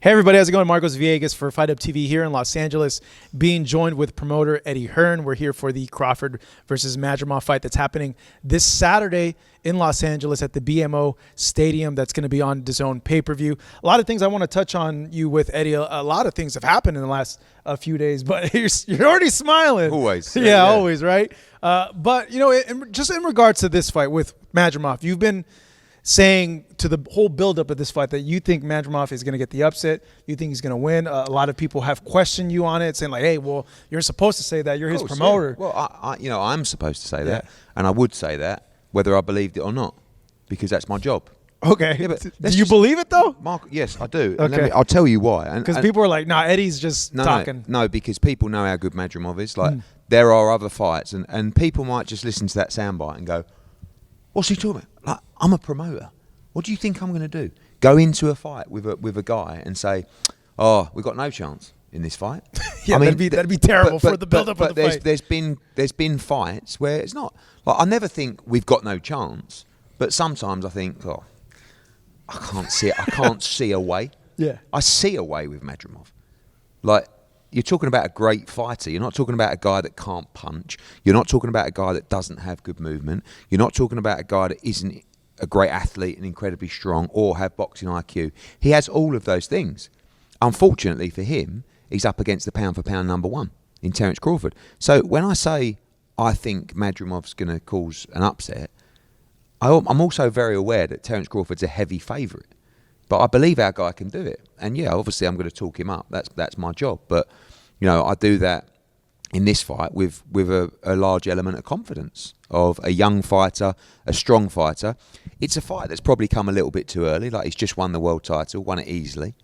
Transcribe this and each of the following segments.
Hey everybody, how's it going? Marcos Villegas for Fight Up TV here in Los Angeles, being joined with promoter Eddie Hearn. We're here for the Crawford versus Madrimov fight that's happening this Saturday in Los Angeles at the BMO Stadium. That's going to be on DAZN pay-per-view. A lot of things I want to touch on you with, Eddie. A lot of things have happened in the last few days, but you're already smiling. Always. Yeah, always, right? But, you know, just in regards to this fight with Madrimov, you've been saying to the whole buildup of this fight that you think Madrimov is going to get the upset. You think he's going to win. A lot of people have questioned you on it, saying like, "Hey, well, you're supposed to say that. You're his promoter." Yeah. Well, I'm supposed to say that, and I would say that whether I believed it or not, because that's my job. Okay. Yeah, but do you believe it though? Mark, yes, I do. Okay. I'll tell you why. Because people are like, "Nah, Eddie's just talking." No, because people know how good Madrimov is. Like, there are other fights, and people might just listen to that soundbite and go, "What's he talking about?" Like, I'm a promoter. What do you think I'm going to do? Go into a fight with a guy and say, "Oh, we've got no chance in this fight." Yeah, I mean, that'd be terrible for the build-up of the fight. There's been fights where it's not. Like, I never think we've got no chance, but sometimes I think, "Oh, I can't see it. I can't see a way." Yeah, I see a way with Madrimov. Like, you're talking about a great fighter. You're not talking about a guy that can't punch. You're not talking about a guy that doesn't have good movement. You're not talking about a guy that isn't a great athlete and incredibly strong or have boxing IQ. He has all of those things. Unfortunately for him, he's up against the pound-for-pound number one in Terence Crawford. So when I say I think Madrimov's going to cause an upset, I'm also very aware that Terence Crawford's a heavy favourite. But I believe our guy can do it. And yeah, obviously I'm going to talk him up. That's my job. But, you know, I do that in this fight with a large element of confidence of a young fighter, a strong fighter. It's a fight that's probably come a little bit too early. Like, he's just won the world title, won it easily.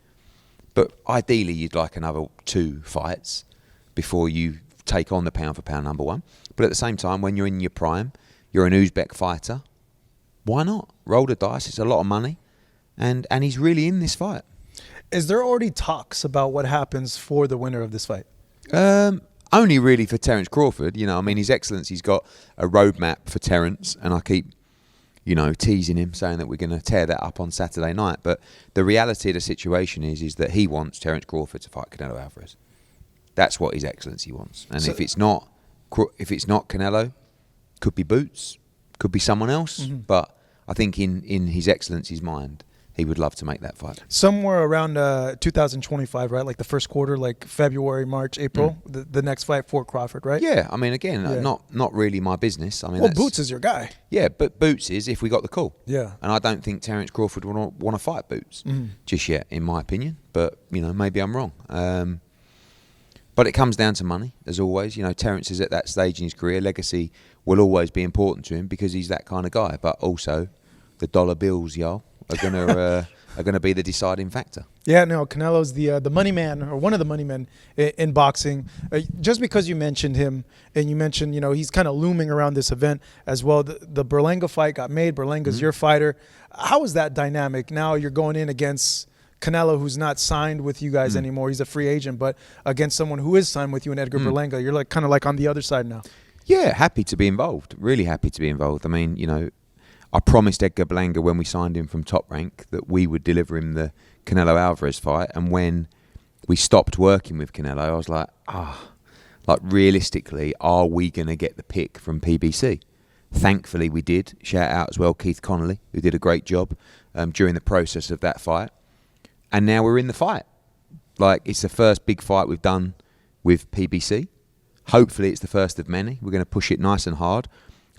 But ideally, you'd like another 2 fights before you take on the pound-for-pound number one. But at the same time, when you're in your prime, you're an Uzbek fighter, why not? Roll the dice. It's a lot of money. And he's really in this fight. Is there already talks about what happens for the winner of this fight? Only really for Terence Crawford. You know, I mean, His Excellency's got a roadmap for Terence, and I keep, you know, teasing him, saying that we're going to tear that up on Saturday night. But the reality of the situation is that he wants Terence Crawford to fight Canelo Alvarez. That's what His Excellency wants. And so, if it's not Canelo, could be Boots, could be someone else. But I think in His Excellency's mind, he would love to make that fight. Somewhere around 2025, right? Like the first quarter, like February, March, April, the next fight for Crawford, right? Yeah, I mean, again, not really my business. I mean, well, Boots is your guy. Yeah, but Boots is if we got the call. Yeah. And I don't think Terence Crawford would want to fight Boots just yet, in my opinion. But, you know, maybe I'm wrong. But it comes down to money, as always. You know, Terence is at that stage in his career. Legacy will always be important to him because he's that kind of guy. But also, the dollar bills, y'all, are gonna be the deciding factor. Yeah, no, Canelo's the money man, or one of the money men in boxing. Just because you mentioned him, and you mentioned, you know, he's kind of looming around this event as well. The Berlanga fight got made. Berlanga's your fighter. How is that dynamic? Now you're going in against Canelo, who's not signed with you guys anymore. He's a free agent, but against someone who is signed with you in Edgar Berlanga. You're like kind of like on the other side now. Yeah, happy to be involved. Really happy to be involved. I mean, you know, I promised Edgar Berlanga when we signed him from Top Rank that we would deliver him the Canelo Alvarez fight. And when we stopped working with Canelo, I was like, like realistically, are we going to get the pick from PBC? Thankfully, we did. Shout out as well, Keith Connolly, who did a great job during the process of that fight. And now we're in the fight. Like, it's the first big fight we've done with PBC. Hopefully, it's the first of many. We're going to push it nice and hard.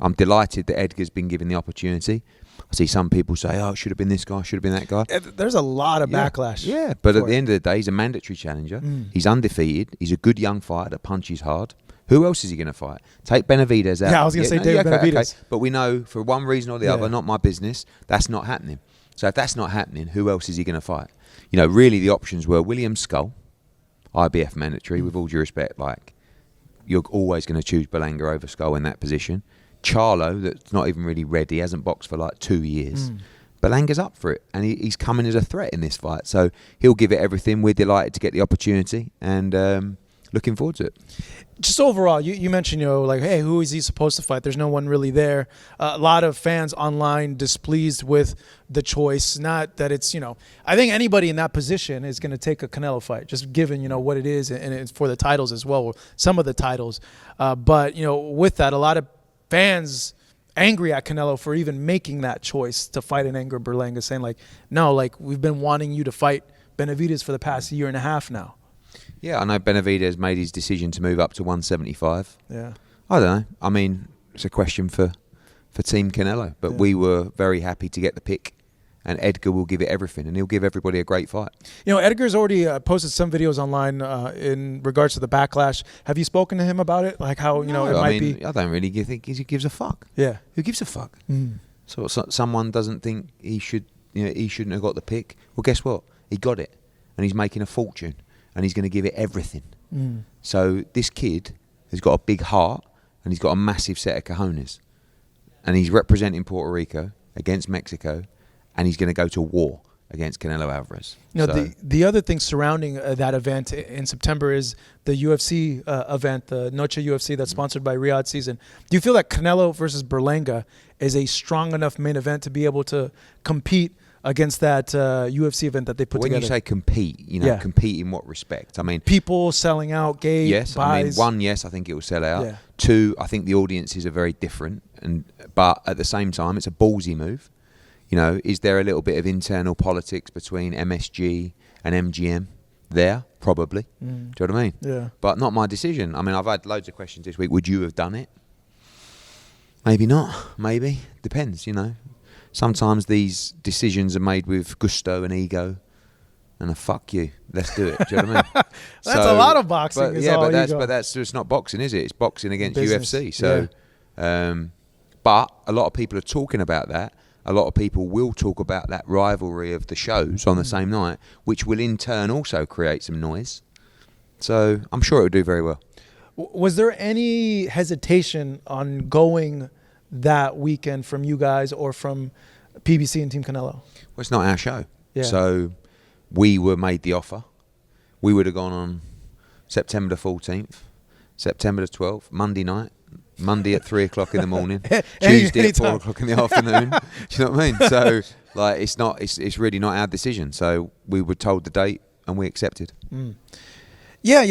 I'm delighted that Edgar's been given the opportunity. I see some people say, oh, it should have been this guy, should have been that guy. There's a lot of backlash. Yeah, but at the end of the day, he's a mandatory challenger. He's undefeated. He's a good young fighter that punches hard. Who else is he going to fight? Take Benavidez out. Yeah, I was going to say David Benavidez. Okay. But we know for one reason or the other, not my business, that's not happening. So if that's not happening, who else is he going to fight? You know, really the options were William Skull, IBF mandatory, with all due respect. Like, you're always going to choose Berlanga over Skull in that position. Charlo, that's not even really ready, hasn't boxed for like 2 years. Berlanga's up for it, and he's coming as a threat in this fight. So he'll give it everything. We're delighted to get the opportunity, and looking forward to it. Just overall, you mentioned, like, hey, who is he supposed to fight? There's no one really there. A lot of fans online displeased with the choice. Not that it's, I think anybody in that position is going to take a Canelo fight, just given, what it is, and it's for the titles as well, or some of the titles. But, with that, a lot of fans angry at Canelo for even making that choice to fight an Edgar Berlanga, saying, like, no, like, we've been wanting you to fight Benavidez for the past year and a half now. Yeah, I know Benavidez made his decision to move up to 175. Yeah. I don't know. I mean, it's a question for Team Canelo. But we were very happy to get the pick. And Edgar will give it everything. And he'll give everybody a great fight. Edgar's already posted some videos online in regards to the backlash. Have you spoken to him about it? Like how, No, it might mean, be... I don't really think he gives a fuck. Yeah. Who gives a fuck? Mm. So someone doesn't think he should, he shouldn't have got the pick. Well, guess what? He got it. And he's making a fortune. And he's going to give it everything. Mm. So this kid has got a big heart and he's got a massive set of cojones. And he's representing Puerto Rico against Mexico, and he's going to go to war against Canelo Alvarez. The other thing surrounding that event in September is the UFC event, the Noche UFC that's sponsored by Riyadh Season. Do you feel that Canelo versus Berlanga is a strong enough main event to be able to compete against that UFC event that they put together? When you say compete, compete in what respect? I mean, people selling out, gate, yes, buys. I mean, one, yes, I think it will sell out. Yeah. Two, I think the audiences are very different, but at the same time, it's a ballsy move. Is there a little bit of internal politics between MSG and MGM there? Probably. Do you know what I mean? Yeah. But not my decision. I mean, I've had loads of questions this week. Would you have done it? Maybe not. Maybe. Depends, Sometimes these decisions are made with gusto and ego, and fuck you, let's do it. Do you know what I mean? That's a lot of boxing. But that's just not boxing, is it? It's boxing against Business. UFC. So, but a lot of people are talking about that. A lot of people will talk about that rivalry of the shows on the same night, which will in turn also create some noise. So I'm sure it will do very well. Was there any hesitation on going that weekend from you guys or from PBC and Team Canelo? Well, it's not our show. Yeah. So we were made the offer. We would have gone on September the 14th, September the 12th, Monday night, Monday at 3 o'clock in the morning, Tuesday at 4 o'clock in the afternoon. Do you know what I mean? So like, it's really not our decision. So we were told the date and we accepted. Mm. Yeah,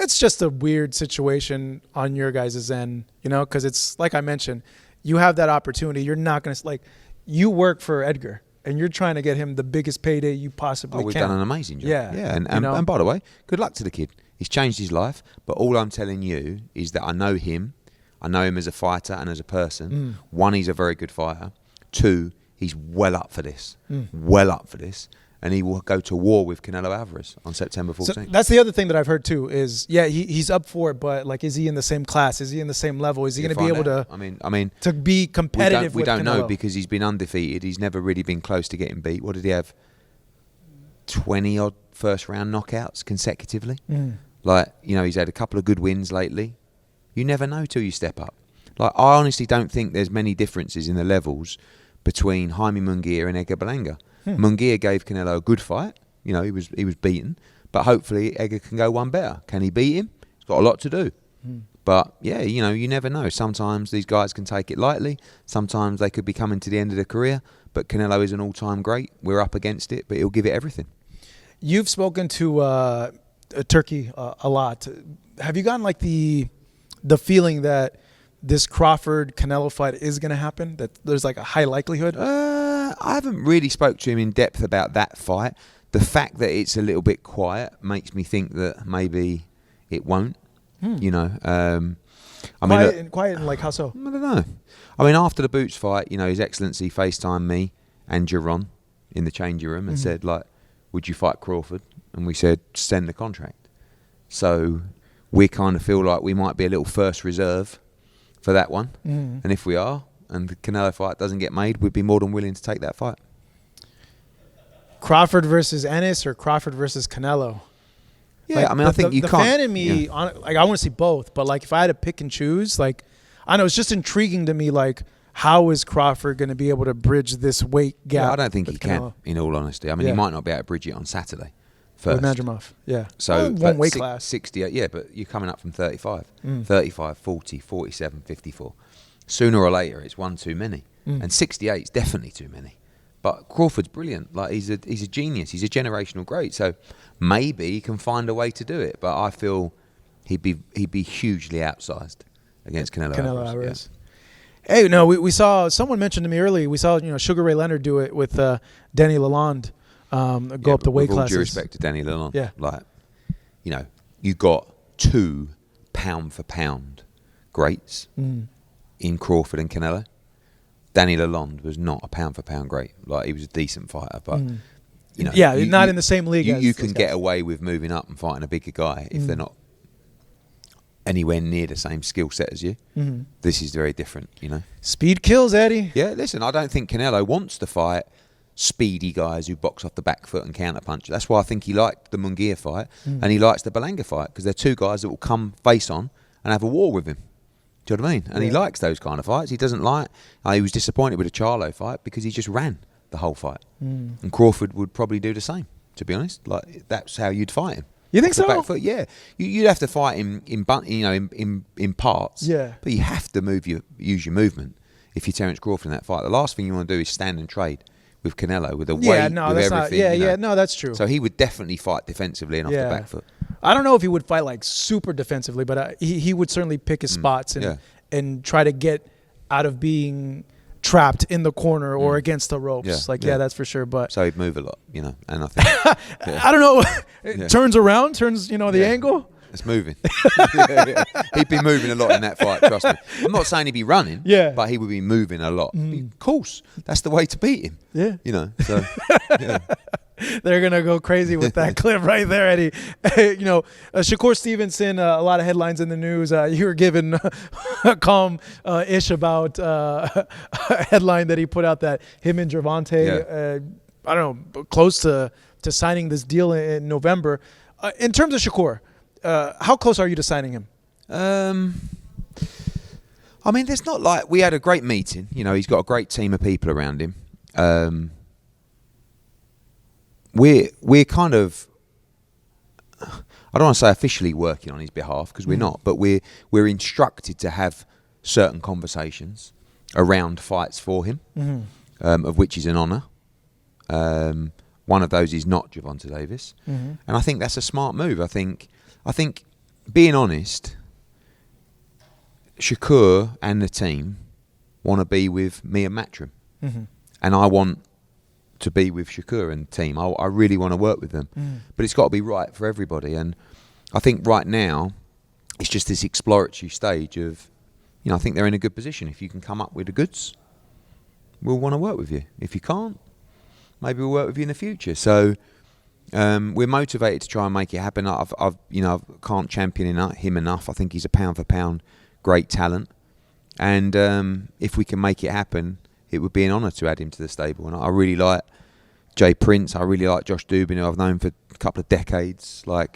it's just a weird situation on your guys' end, because it's like I mentioned, you have that opportunity. You're not going to, you work for Edgar and you're trying to get him the biggest payday you possibly can. We've done an amazing job. Yeah. Yeah. And by the way, good luck to the kid. He's changed his life. But all I'm telling you is that I know him. I know him as a fighter and as a person. One, he's a very good fighter. Two, he's well up for this. Well up for this. And he will go to war with Canelo Alvarez on September 14th. So that's the other thing that I've heard too is, he's up for it, but is he in the same class? Is he in the same level? Is he going to be able to? I mean, to be competitive? We don't Canelo? know because he's been undefeated. He's never really been close to getting beat. What did he have? 20 odd first round knockouts consecutively. He's had a couple of good wins lately. You never know till you step up. I honestly don't think there's many differences in the levels between Jaime Munguia and Edgar Berlanga. Munguia gave Canelo a good fight. He was beaten, but hopefully Edgar can go one better. Can he beat him? He's got a lot to do. But yeah, you never know. Sometimes these guys can take it lightly. Sometimes they could be coming to the end of their career. But Canelo is an all-time great. We're up against it, but he'll give it everything. You've spoken to Turkey a lot. Have you gotten the feeling that this Crawford Canelo fight is going to happen? That there's a high likelihood? I haven't really spoke to him in depth about that fight. The fact that it's a little bit quiet makes me think that maybe it won't. Quiet and how so? I don't know. I mean, after the Boots fight, His Excellency FaceTimed me and Gervonta in the changing room and said, would you fight Crawford? And we said, send the contract. So we kind of feel like we might be a little first reserve for that one. And if we are, and the Canelo fight doesn't get made, we'd be more than willing to take that fight. Crawford versus Ennis or Crawford versus Canelo? Yeah, I think you the can't. The fan in me, I want to see both, but if I had to pick and choose, I know it's just intriguing to me, how is Crawford going to be able to bridge this weight gap? Yeah, I don't think he can, in all honesty. I mean, he might not be able to bridge it on Saturday, first. With Madrimov, yeah. So one weight class. 68, yeah, but you're coming up from 35. 35, 40, 47, 54. Sooner or later, it's one too many. And 68 is definitely too many. But Crawford's brilliant. Like he's a genius. He's a generational great. So maybe he can find a way to do it. But I feel he'd be hugely outsized against Canelo Alvarez. Yeah. Hey, no, we saw someone mentioned to me earlier. We saw Sugar Ray Leonard do it with Danny Lalonde. Go up the weight classes. With all due respect to Danny Lalonde, yeah, like you got 2 pound for pound greats in Crawford and Canelo. Danny Lalonde was not a pound for pound great. Like he was a decent fighter, but not in the same league. You can get away with moving up and fighting a bigger guy if they're not anywhere near the same skill set as you. This is very different, Speed kills, Eddie. Yeah, listen, I don't think Canelo wants to fight speedy guys who box off the back foot and counter punch. That's why I think he liked the Munguia fight and he likes the Berlanga fight, because they're two guys that will come face on and have a war with him. Do you know what I mean? And he likes those kind of fights. He doesn't like... he was disappointed with the Charlo fight because he just ran the whole fight. And Crawford would probably do the same, to be honest. Like, that's how you'd fight him. You think so? Back foot, yeah. You'd have to fight him in parts. Yeah. But you have to use your movement if you're Terence Crawford in that fight. The last thing you want to do is stand and trade with Canelo, with the weight, with everything. No, that's true. So he would definitely fight defensively and off the back foot. I don't know if he would fight like super defensively, but he would certainly pick his spots and try to get out of being trapped in the corner or against the ropes. That's for sure. But so he'd move a lot, and I think I don't know. It turns around, the angle. It's moving. He'd be moving a lot in that fight, trust me. I'm not saying he'd be running, but he would be moving a lot. Of course, that's the way to beat him. Yeah. So, yeah. They're going to go crazy with that clip right there, Eddie. Shakur Stevenson, a lot of headlines in the news. You were given a calm-ish about a headline that he put out that him and Gervonta, I don't know, close to signing this deal in November. In terms of Shakur, how close are you to signing him? I mean, there's not like... We had a great meeting. He's got a great team of people around him. We're kind of... I don't want to say officially working on his behalf, because we're not, but we're instructed to have certain conversations around fights for him, of which is an honour. One of those is not Gervonta Davis. And I think that's a smart move. I think, being honest, Shakur and the team want to be with me and Matchroom. And I want to be with Shakur and team. I really want to work with them. But it's got to be right for everybody. And I think right now, it's just this exploratory stage of, I think they're in a good position. If you can come up with the goods, we'll want to work with you. If you can't, maybe we'll work with you in the future. So we're motivated to try and make it happen. I can't champion him enough. I think he's a pound for pound great talent. And if we can make it happen, it would be an honour to add him to the stable. And I really like Jay Prince. I really like Josh Dubin, who I've known for a couple of decades. I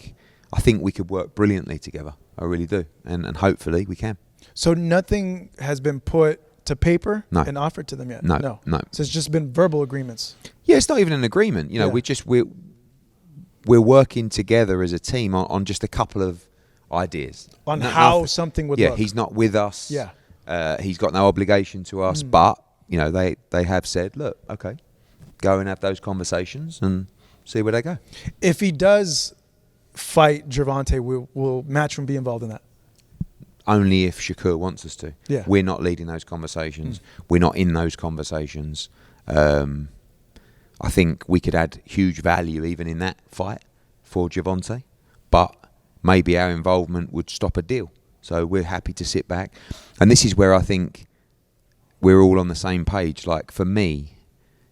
think we could work brilliantly together. I really do. And hopefully we can. So nothing has been put to paper and offered to them yet? No. So it's just been verbal agreements? Yeah, it's not even an agreement. We're working together as a team on just a couple of ideas. On how something would look. Yeah, he's not with us. Yeah. He's got no obligation to us, but they have said, look, okay, go and have those conversations and see where they go. If he does fight Gervonta, will Matchroom be involved in that? Only if Shakur wants us to. Yeah. We're not leading those conversations. We're not in those conversations. I think we could add huge value even in that fight for Gervonta, but maybe our involvement would stop a deal. So we're happy to sit back. And this is where I think we're all on the same page. Like, for me,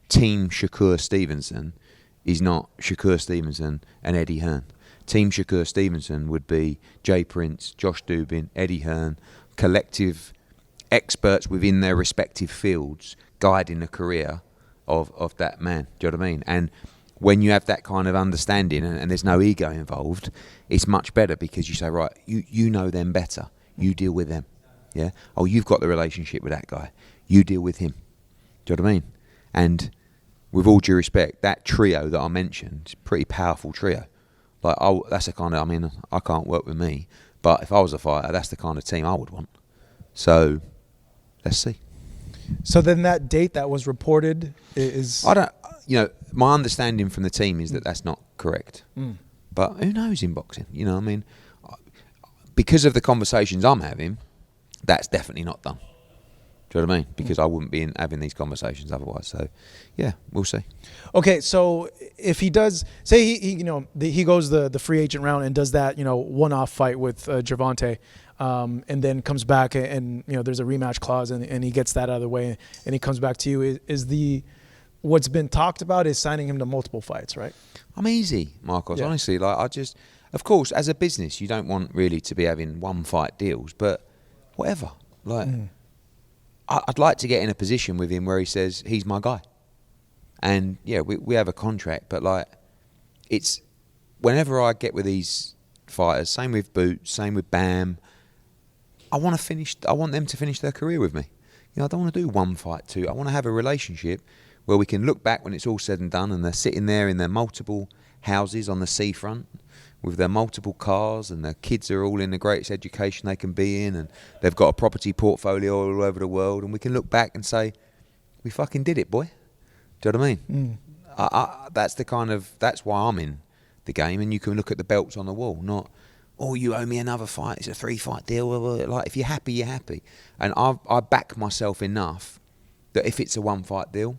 Team Shakur Stevenson is not Shakur Stevenson and Eddie Hearn. Team Shakur Stevenson would be Jay Prince, Josh Dubin, Eddie Hearn, collective experts within their respective fields guiding the career of that man. Do you know what I mean? And when you have that kind of understanding and there's no ego involved, it's much better, because you say, right, you know them better. You deal with them. Yeah? Oh, you've got the relationship with that guy. You deal with him. Do you know what I mean? And with all due respect, that trio that I mentioned is a pretty powerful trio. Like, that's the kind of, I mean, I can't work with me, but if I was a fighter, that's the kind of team I would want. So, let's see. So then that date that was reported is... I don't, my understanding from the team is that that's not correct. But who knows in boxing? You know, I mean, because of the conversations I'm having, that's definitely not done. Do you know what I mean? Because I wouldn't be having these conversations otherwise. So, yeah, we'll see. Okay, so if he does, say he goes the free agent round and does that, one-off fight with Gervonta, and then comes back and there's a rematch clause and he gets that out of the way and he comes back to you, what's been talked about is signing him to multiple fights, right? I'm easy, Marcos. Yeah. Honestly, of course, as a business, you don't want really to be having one fight deals, but whatever. I'd like to get in a position with him where he says he's my guy, and yeah, we have a contract, but it's whenever I get with these fighters, same with Boots, same with Bam, I want them to finish their career with me. I don't want to do one fight, two. I want to have a relationship where we can look back when it's all said and done and they're sitting there in their multiple houses on the seafront with their multiple cars and their kids are all in the greatest education they can be in and they've got a property portfolio all over the world and we can look back and say, we fucking did it, boy. Do you know what I mean? That's why I'm in the game, and you can look at the belts on the wall, not, oh, you owe me another fight, it's a 3-fight deal. If you're happy, you're happy. And I back myself enough that if it's a 1-fight deal,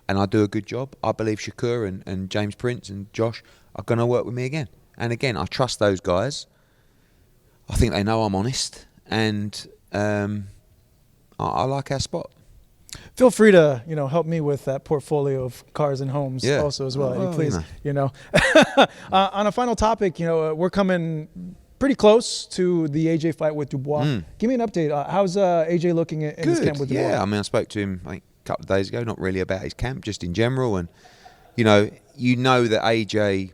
and I do a good job, I believe Shakur and James Prince and Josh are going to work with me again. And again, I trust those guys. I think they know I'm honest. And I like our spot. Feel free to, help me with that portfolio of cars and homes also as well. Please, On a final topic, we're coming pretty close to the AJ fight with Dubois. Give me an update. How's AJ looking in his camp with Dubois? Yeah, I mean, I spoke to him, a couple of days ago, not really about his camp, just in general. And, you know that AJ,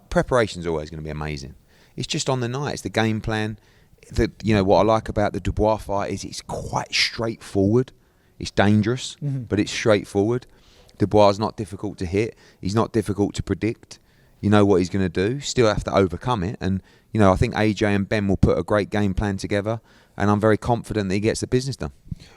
preparation's always going to be amazing. It's just on the night. It's the game plan. What I like about the Dubois fight is it's quite straightforward. It's dangerous, but it's straightforward. Dubois is not difficult to hit. He's not difficult to predict. You know what he's going to do. Still have to overcome it. And, I think AJ and Ben will put a great game plan together. And I'm very confident that he gets the business done.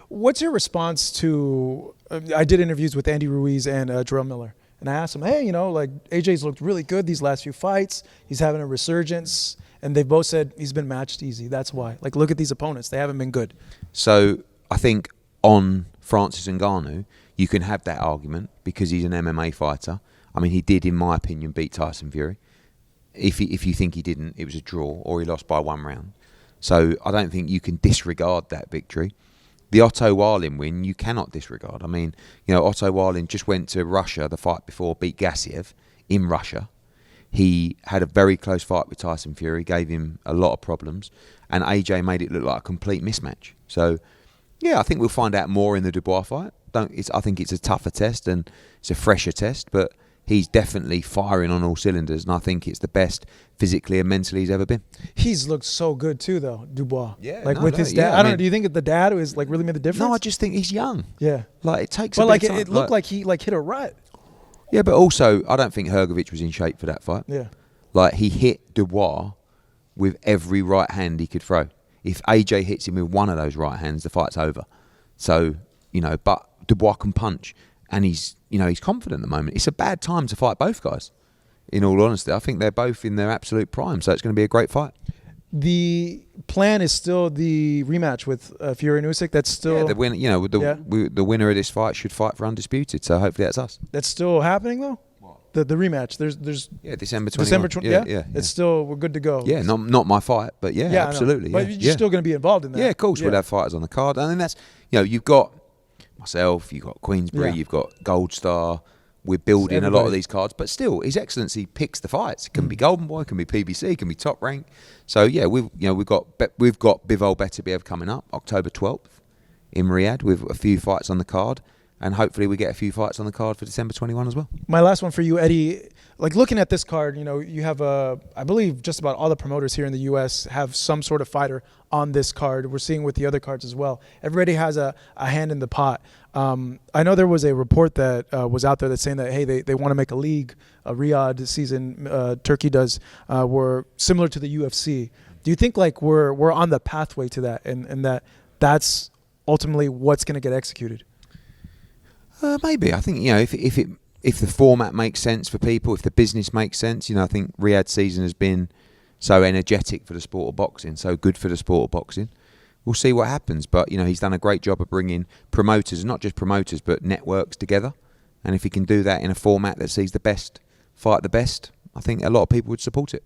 What's your response to I did interviews with Andy Ruiz and Jarrell Miller. And I asked him, hey, AJ's looked really good these last few fights. He's having a resurgence. And they both said he's been matched easy. That's why. Look at these opponents. They haven't been good. So I think on Francis Ngannou, you can have that argument because he's an MMA fighter. I mean, he did, in my opinion, beat Tyson Fury. If you think he didn't, it was a draw or he lost by 1 round. So I don't think you can disregard that victory. The Otto Wallin win, you cannot disregard. I mean, Otto Wallin just went to Russia the fight before, beat Gassiev in Russia. He had a very close fight with Tyson Fury, gave him a lot of problems, and AJ made it look like a complete mismatch. So, yeah, I think we'll find out more in the Dubois fight. I think it's a tougher test and it's a fresher test, but he's definitely firing on all cylinders, and I think it's the best physically and mentally he's ever been. He's looked so good too, though, Dubois. Yeah, with his dad. I don't know. Do you think the dad was really made the difference? No, I just think he's young. Yeah, it takes. But a bit of time. It looked like he hit a rut. Yeah, but also I don't think Hrgovic was in shape for that fight. Yeah, he hit Dubois with every right hand he could throw. If AJ hits him with one of those right hands, the fight's over. So but Dubois can punch, and he's confident at the moment. It's a bad time to fight both guys. In all honesty, I think they're both in their absolute prime, so it's going to be a great fight. The plan is still the rematch with Fury and Usyk. That's still the winner. The winner of this fight should fight for undisputed. So hopefully that's us. That's still happening though. What? The rematch. There's December 21. December 20. Yeah. It's still, we're good to go. Yeah, not my fight, but absolutely. But you're still going to be involved in that. Yeah, of course we'll have fighters on the card, and then that's you've got myself, you've got Queensberry, you've got Gold Star. We're building a lot of these cards, but still, His Excellency picks the fights. It can be Golden Boy, it can be PBC, it can be Top Rank. So yeah, we've got Bivol Beterbiev coming up October 12th in Riyadh with a few fights on the card, and hopefully we get a few fights on the card for December 21 as well. My last one for you, Eddie. Like looking at this card, you have I believe just about all the promoters here in the U.S. have some sort of fighter on this card. We're seeing with the other cards as well. Everybody has a hand in the pot. I know there was a report that was out there that's saying that, hey, they want to make a league, a Riyadh season, Turkey does, were similar to the UFC. Do you think like we're on the pathway to that, and that's ultimately what's going to get executed? Maybe. I think if the format makes sense for people, if the business makes sense, I think Riyadh season has been so energetic for the sport of boxing, so good for the sport of boxing. We'll see what happens, but he's done a great job of bringing promoters, not just promoters, but networks together. And if he can do that in a format that sees the best fight the best, I think a lot of people would support it.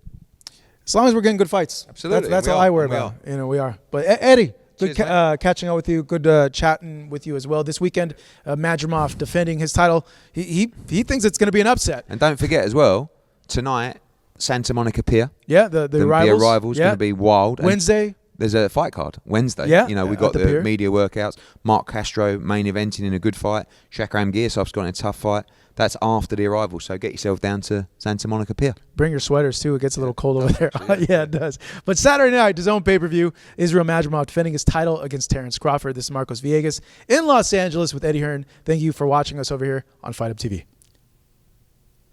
As long as we're getting good fights, absolutely, that's all I worry about. We are. But Eddie, good catching up with you. Good chatting with you as well. This weekend, Madrimov defending his title. He thinks it's going to be an upset. And don't forget as well, tonight, Santa Monica Pier. Yeah, the Rivals. The Rivals going to be wild. Wednesday. And there's a fight card Wednesday. Yeah, we got the pier. media workouts. Mark Castro main eventing in a good fight. Shakram Girsov's got in a tough fight. That's after the arrival, so get yourself down to Santa Monica Pier. Bring your sweaters, too. It gets a little cold over there. Yeah, it does. But Saturday night, DAZN pay-per-view, Israil Madrimov defending his title against Terence Crawford. This is Marcos Villegas in Los Angeles with Eddie Hearn. Thank you for watching us over here on Fight Up TV.